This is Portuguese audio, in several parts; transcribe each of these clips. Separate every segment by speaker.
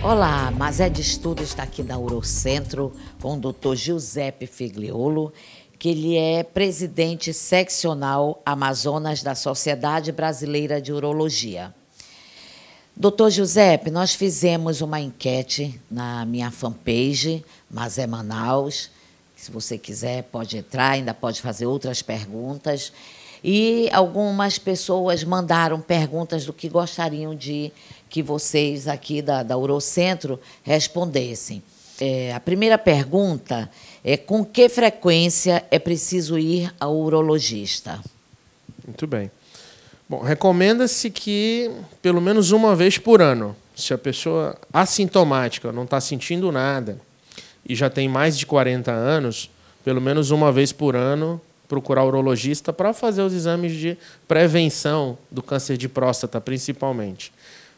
Speaker 1: Olá, Mazé de Estudo está aqui da Urocentro com o Dr. Giuseppe Figliolo, que ele é presidente seccional Amazonas da Sociedade Brasileira de Urologia. Doutor Giuseppe, nós fizemos uma enquete na minha fanpage, Mazé Manaus. Se você quiser, pode entrar, ainda pode fazer outras perguntas. E algumas pessoas mandaram perguntas do que gostariam de que vocês aqui da Urocentro respondessem. A primeira pergunta é: com que frequência é preciso ir ao urologista?
Speaker 2: Muito bem. Bom, recomenda-se que pelo menos uma vez por ano. Se a pessoa assintomática não está sentindo nada e já tem mais de 40 anos, pelo menos uma vez por ano, procurar o urologista para fazer os exames de prevenção do câncer de próstata, principalmente.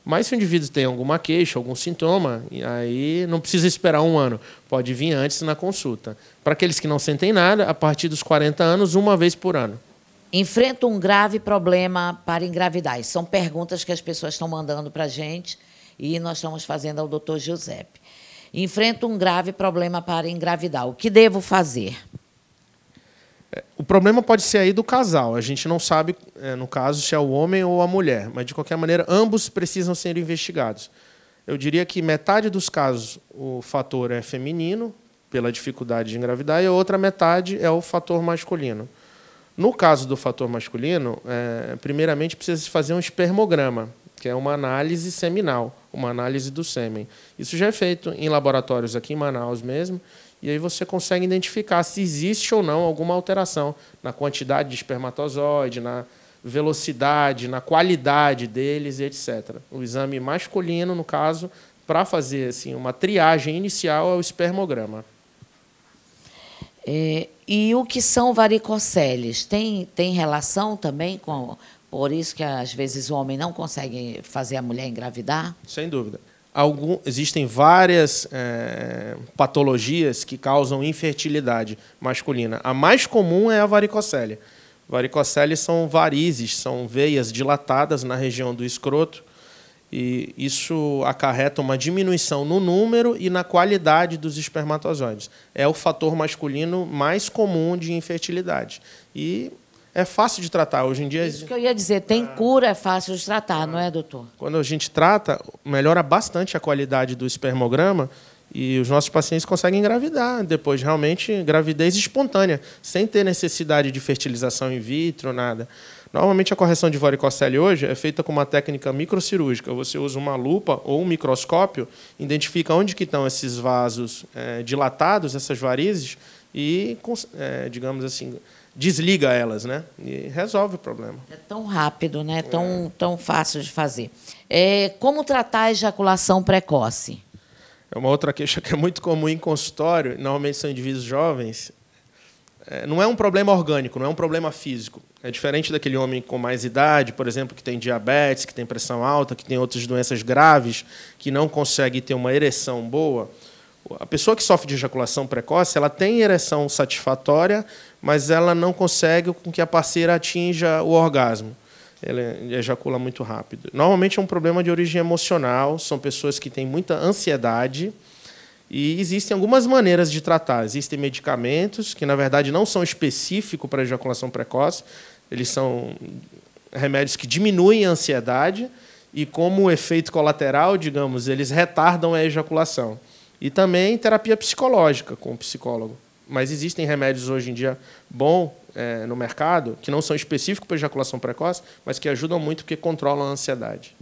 Speaker 2: Mas se o indivíduo tem alguma queixa, algum sintoma, aí não precisa esperar um ano, pode vir antes na consulta. Para aqueles que não sentem nada, a partir dos 40 anos, uma vez por ano.
Speaker 1: Enfrenta um grave problema para engravidar. São perguntas que as pessoas estão mandando para a gente e nós estamos fazendo ao doutor Giuseppe. Enfrenta um grave problema para engravidar. O que devo fazer?
Speaker 2: O problema pode ser aí do casal. A gente não sabe, no caso, se é o homem ou a mulher. Mas, de qualquer maneira, ambos precisam ser investigados. Eu diria que metade dos casos o fator é feminino, pela dificuldade de engravidar, e a outra metade é o fator masculino. No caso do fator masculino, primeiramente precisa se fazer um espermograma, que é uma análise seminal, uma análise do sêmen. Isso já é feito em laboratórios aqui em Manaus mesmo, e aí você consegue identificar se existe ou não alguma alteração na quantidade de espermatozoide, na velocidade, na qualidade deles, etc. O exame masculino, no caso, para fazer assim, uma triagem inicial, é o espermograma.
Speaker 1: E o que são varicoceles? Tem relação também com... Por isso que, às vezes, o homem não consegue fazer a mulher engravidar?
Speaker 2: Sem dúvida. Existem várias patologias que causam infertilidade masculina. A mais comum é a varicocele. Varicocele são varizes, são veias dilatadas na região do escroto, e isso acarreta uma diminuição no número e na qualidade dos espermatozoides. É o fator masculino mais comum de infertilidade. E é fácil de tratar. Hoje em dia...
Speaker 1: Isso que eu ia dizer, tem cura, é fácil de tratar, não é, doutor?
Speaker 2: Quando a gente trata, melhora bastante a qualidade do espermograma e os nossos pacientes conseguem engravidar depois, realmente, gravidez espontânea, sem ter necessidade de fertilização in vitro, nada. Normalmente, a correção de varicocele hoje é feita com uma técnica microcirúrgica. Você usa uma lupa ou um microscópio, identifica onde que estão esses vasos dilatados, essas varizes, e, digamos assim, desliga elas, né? E resolve o problema.
Speaker 1: É tão rápido, né? Tão fácil de fazer. Como tratar a ejaculação precoce?
Speaker 2: É uma outra queixa que é muito comum em consultório, normalmente são indivíduos jovens. Não é um problema orgânico, não é um problema físico. É diferente daquele homem com mais idade, por exemplo, que tem diabetes, que tem pressão alta, que tem outras doenças graves, que não consegue ter uma ereção boa. A pessoa que sofre de ejaculação precoce, ela tem ereção satisfatória, mas ela não consegue com que a parceira atinja o orgasmo. Ela ejacula muito rápido. Normalmente é um problema de origem emocional, são pessoas que têm muita ansiedade, e existem algumas maneiras de tratar. Existem medicamentos que, na verdade, não são específicos para a ejaculação precoce, eles são remédios que diminuem a ansiedade e, como efeito colateral, digamos, eles retardam a ejaculação. E também terapia psicológica com o psicólogo. Mas existem remédios hoje em dia bons no mercado, que não são específicos para ejaculação precoce, mas que ajudam muito porque controlam a ansiedade.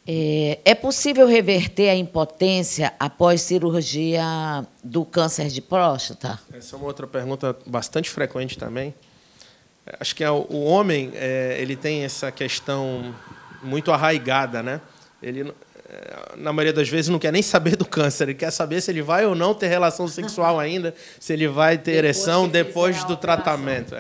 Speaker 1: É possível reverter a impotência após cirurgia do câncer de próstata?
Speaker 2: Essa é uma outra pergunta bastante frequente também. Acho que o homem ele tem essa questão muito arraigada, né? Ele, na maioria das vezes, não quer nem saber do câncer. Ele quer saber se ele vai ou não ter relação sexual ainda, se ele vai ter ereção depois do tratamento.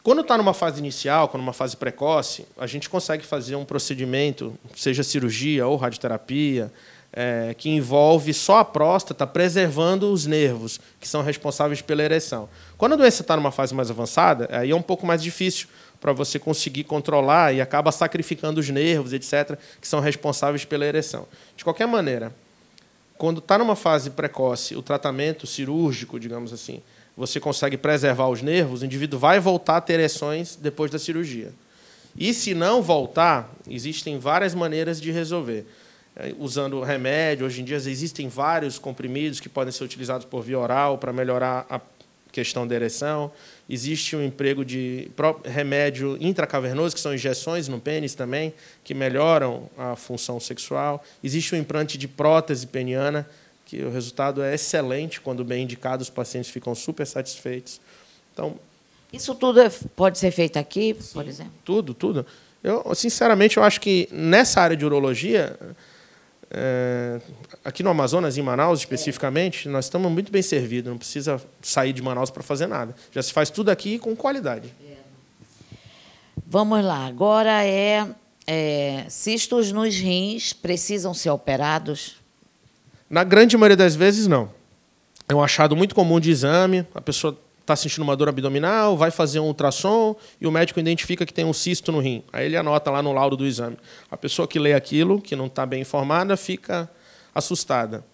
Speaker 2: Quando está numa fase inicial, quando numa fase precoce, a gente consegue fazer um procedimento, seja cirurgia ou radioterapia, que envolve só a próstata, preservando os nervos, que são responsáveis pela ereção. Quando a doença está numa fase mais avançada, aí é um pouco mais difícil para você conseguir controlar e acaba sacrificando os nervos, etc., que são responsáveis pela ereção. De qualquer maneira, quando está numa fase precoce, o tratamento cirúrgico, digamos assim, você consegue preservar os nervos, o indivíduo vai voltar a ter ereções depois da cirurgia. E, se não voltar, existem várias maneiras de resolver. Usando remédio, hoje em dia existem vários comprimidos que podem ser utilizados por via oral para melhorar a questão da ereção. Existe um emprego de remédio intracavernoso, que são injeções no pênis também, que melhoram a função sexual. Existe um implante de prótese peniana, que o resultado é excelente, quando bem indicado, os pacientes ficam super satisfeitos. Então,
Speaker 1: isso tudo pode ser feito aqui, sim, por exemplo?
Speaker 2: Tudo. Sinceramente, eu acho que nessa área de urologia, aqui no Amazonas, em Manaus especificamente, nós estamos muito bem servidos, não precisa sair de Manaus para fazer nada. Já se faz tudo aqui com qualidade.
Speaker 1: Vamos lá, agora cistos nos rins precisam ser operados?
Speaker 2: Na grande maioria das vezes, não. É um achado muito comum de exame, a pessoa está sentindo uma dor abdominal, vai fazer um ultrassom e o médico identifica que tem um cisto no rim. Aí ele anota lá no laudo do exame. A pessoa que lê aquilo, que não está bem informada, fica assustada.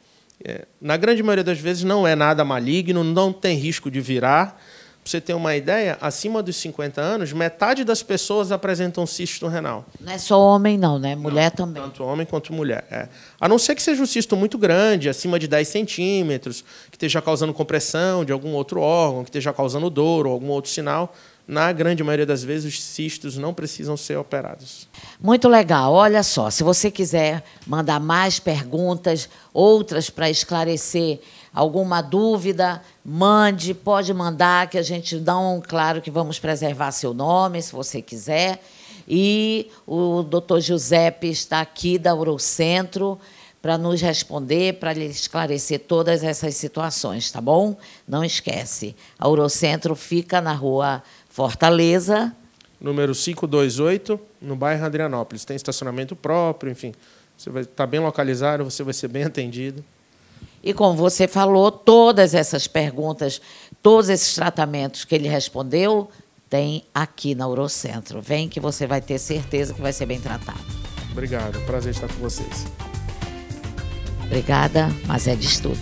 Speaker 2: Na grande maioria das vezes não é nada maligno, não tem risco de virar. Para você ter uma ideia, acima dos 50 anos, metade das pessoas apresentam cisto renal.
Speaker 1: Não é só homem, não, né? Mulher
Speaker 2: não,
Speaker 1: também.
Speaker 2: Tanto homem quanto mulher. A não ser que seja um cisto muito grande, acima de 10 centímetros, que esteja causando compressão de algum outro órgão, que esteja causando dor ou algum outro sinal. Na grande maioria das vezes, os cistos não precisam ser operados.
Speaker 1: Muito legal. Olha só, se você quiser mandar mais perguntas, outras para esclarecer alguma dúvida, pode mandar, que a gente dá claro que vamos preservar seu nome, se você quiser. E o doutor Giuseppe está aqui da Urocentro para nos responder, para lhe esclarecer todas essas situações, tá bom? Não esquece, a Urocentro fica na Rua Fortaleza,
Speaker 2: número 528, no bairro Adrianópolis. Tem estacionamento próprio, enfim. Você vai estar bem localizado, você vai ser bem atendido.
Speaker 1: E, como você falou, todas essas perguntas, todos esses tratamentos que ele respondeu, tem aqui na Urocentro. Vem que você vai ter certeza que vai ser bem tratado.
Speaker 2: Obrigado, prazer estar com vocês.
Speaker 1: Obrigada, mas é de estudo.